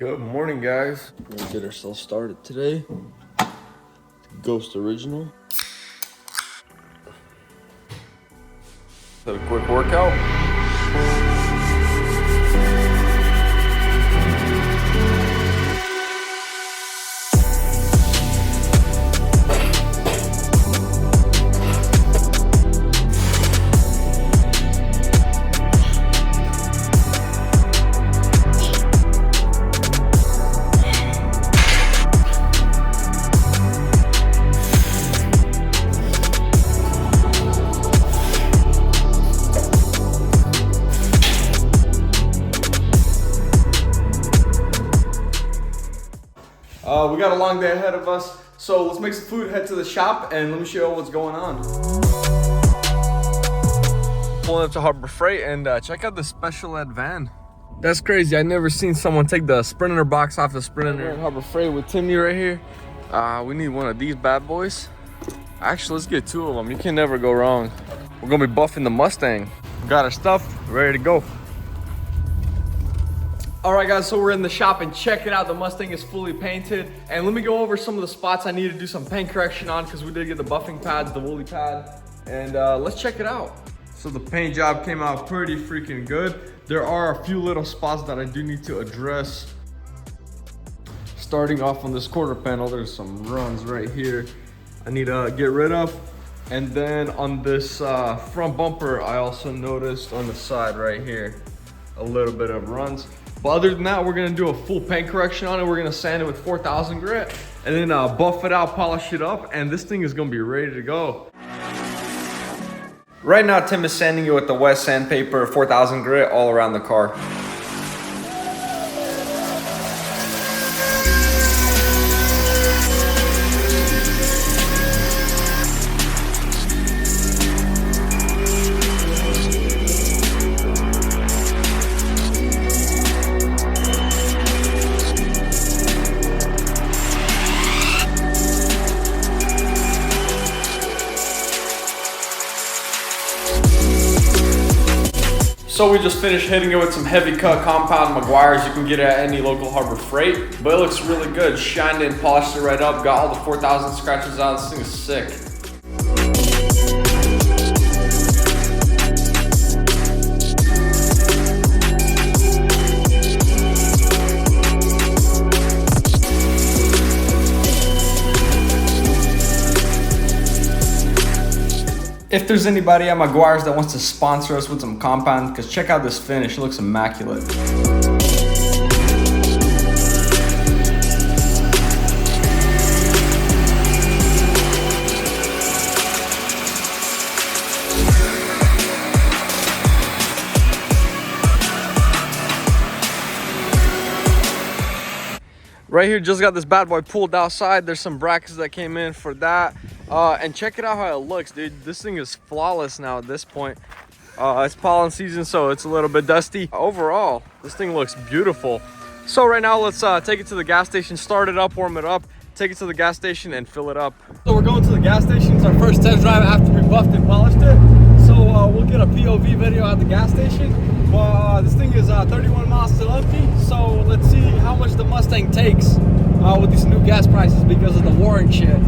Good morning, guys. We're gonna get ourselves started today. Ghost Original. Had a quick workout. We got a long day ahead of us, so let's make some food, head to the shop, and let me show you what's going on. Pulling up to Harbor Freight and check out the special ed van. That's crazy. I never seen someone take the Sprinter box off the Sprinter. We're at Harbor Freight with Timmy right here. We need one of these bad boys. Actually, let's get two of them. You can never go wrong. We're gonna be buffing the Mustang. We got our stuff ready to go. All right, guys, so we're in the shop and check it out. The Mustang is fully painted. And let me go over some of the spots I need to do some paint correction on because we did get the buffing pads, the woolly pad, and let's check it out. So the paint job came out pretty freaking good. There are a few little spots that I do need to address. Starting off on this quarter panel, there's some runs right here I need to get rid of. And then on this front bumper, I also noticed on the side right here, a little bit of runs. But other than that, we're gonna do a full paint correction on it. We're gonna sand it with 4000 grit and then buff it out, polish it up, and this thing is gonna be ready to go. Right now, Tim is sanding it with the wet sandpaper, 4000 grit all around the car. So we just finished hitting it with some heavy cut compound Meguiar's. You can get it at any local Harbor Freight, but it looks really good. Shined in, polished it right up, got all the 4000 scratches out. This thing is sick. If there's anybody at Meguiar's that wants to sponsor us with some compound, because check out this finish, it looks immaculate. Right here, just got this bad boy pulled outside. There's some brackets that came in for that. And check it out how it looks, dude. This thing is flawless now at this point. It's pollen season, so it's a little bit dusty. Overall, this thing looks beautiful. So right now, let's take it to the gas station, start it up, warm it up, take it to the gas station and fill it up. So we're going to the gas station. It's our first test drive after we buffed and polished it. So we'll get a POV video at the gas station. This thing is 31 miles still empty. So let's see how much the Mustang takes with these new gas prices because of the war and shit.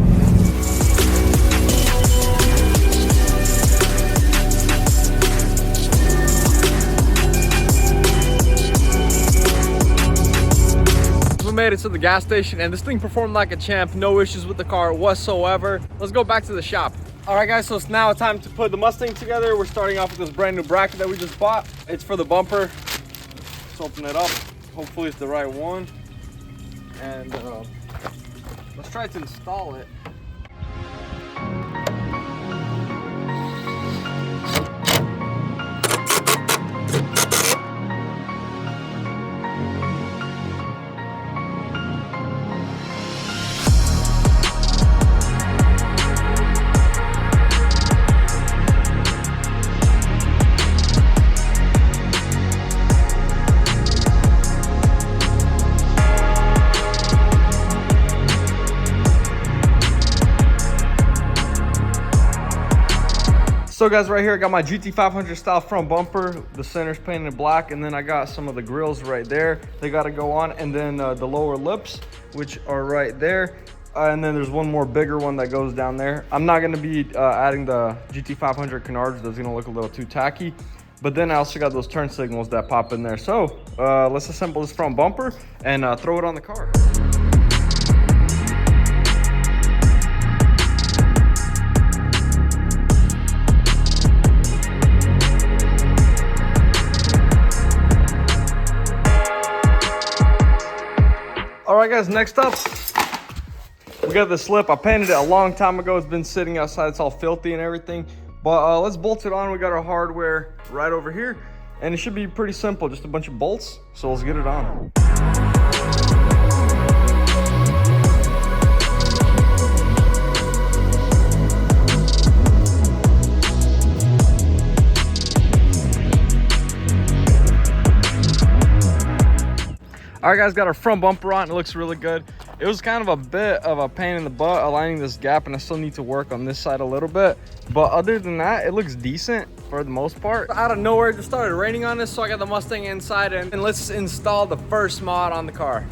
Made it to the gas station and this thing performed like a champ. No issues with the car whatsoever. Let's go back to the shop. All right, guys, so it's now time to put the Mustang together. We're starting off with this brand new bracket that we just bought. It's for the bumper. Let's open it up. Hopefully it's the right one. And let's try to install it. So guys, right here I got my GT500 style front bumper. The center's painted black, and then I got some of the grills right there. They got to go on, and then the lower lips, which are right there. And then there's one more bigger one that goes down there. I'm not gonna be adding the GT500 canards. That's gonna look a little too tacky. But then I also got those turn signals that pop in there. So let's assemble this front bumper and throw it on the car. All right guys, next up, we got the slip. I painted it a long time ago. It's been sitting outside. It's all filthy and everything. But let's bolt it on. We got our hardware right over here. And it should be pretty simple. Just a bunch of bolts. So let's get it on. All right guys, got our front bumper on. It looks really good. It was kind of a bit of a pain in the butt aligning this gap, and I still need to work on this side a little bit. But other than that, it looks decent for the most part. Out of nowhere, it just started raining on us, so I got the Mustang inside, and let's install the first mod on the car.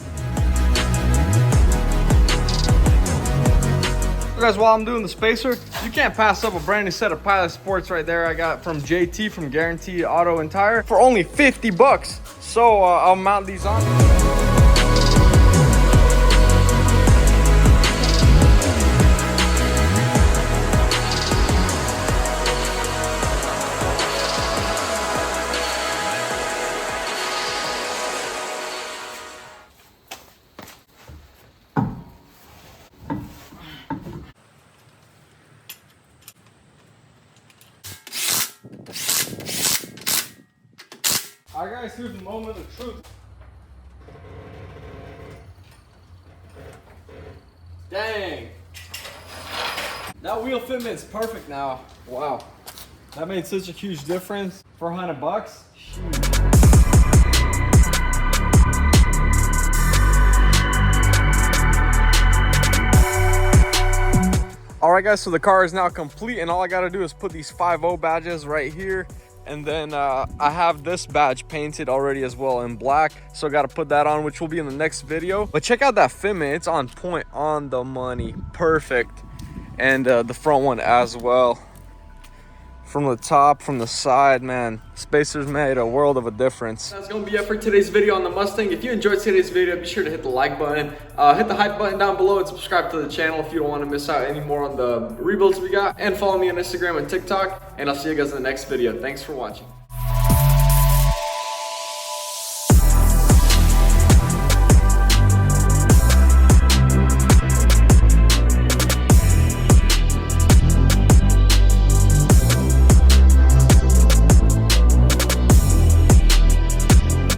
So guys, while I'm doing the spacer, you can't pass up a brand new set of Pilot Sports right there. I got from JT from Guaranteed Auto and Tire for only 50 bucks. So I'll mount these on. All right guys, here's the moment of truth. Dang. That wheel fitment's perfect now. Wow. That made such a huge difference. For 100 bucks. All right guys, so the car is now complete, and all I gotta do is put these 5.0 badges right here. And then I have this badge painted already as well in black, so I got to put that on, which will be in the next video. But check out that fitment. It's on point, on the money, perfect. And the front one as well, from the top, from the side, man, spacers made a world of a difference. That's gonna be it for today's video on the Mustang. If you enjoyed today's video, be sure to hit the like button, hit the hype button down below, and subscribe to the channel if you don't want to miss out any more on the rebuilds we got. And follow me on Instagram and TikTok, and I'll see you guys in the next video. Thanks for watching.